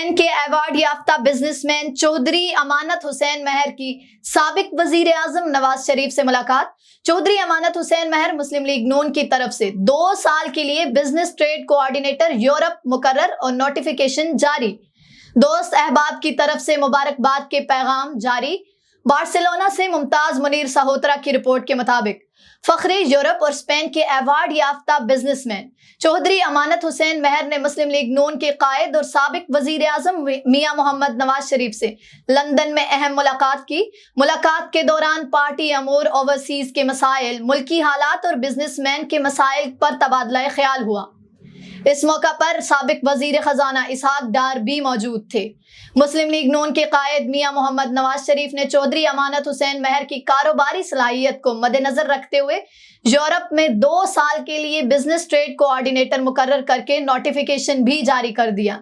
Spain के award याफ्ता businessman Chaudhary अमानत हुसैन महर की साबिक वजीर आजम नवाज शरीफ से मुलाकात। चौधरी अमानत हुसैन महर मुस्लिम लीग नून की तरफ से 2 साल के लिए बिजनेस ट्रेड कोऑर्डिनेटर यूरोप मुकर्रर और नोटिफिकेशन जारी। दोस्त अहबाब की तरफ से मुबारकबाद के पैगाम जारी। बार्सिलोना से मुमताज मुनीर सहोत्रा की रिपोर्ट के मुताबिक फखरे यूरोप और स्पेन के अवार्ड याफ्ता बिजनेसमैन चौधरी अमानत हुसैन महर ने मुस्लिम लीग नून के कायद और साबिक वजीर आजम मियां मोहम्मद नवाज शरीफ से लंदन में अहम मुलाकात की। मुलाकात के दौरान पार्टी अमूर, ओवरसीज के मसाइल, मुल्की हालात और बिजनेसमैन के मसाइल पर तबादला ख्याल हुआ। इस मौका पर साबिक वजीर खजाना इसहाक डार भी मौजूद थे। मुस्लिम लीग नून के कायद मियां मोहम्मद नवाज शरीफ ने चौधरी अमानत हुसैन महर की कारोबारी सलाहियत को मद्देनजर रखते हुए यूरोप में 2 साल के लिए बिजनेस ट्रेड कोऑर्डिनेटर मुकर्रर करके नोटिफिकेशन भी जारी कर दिया।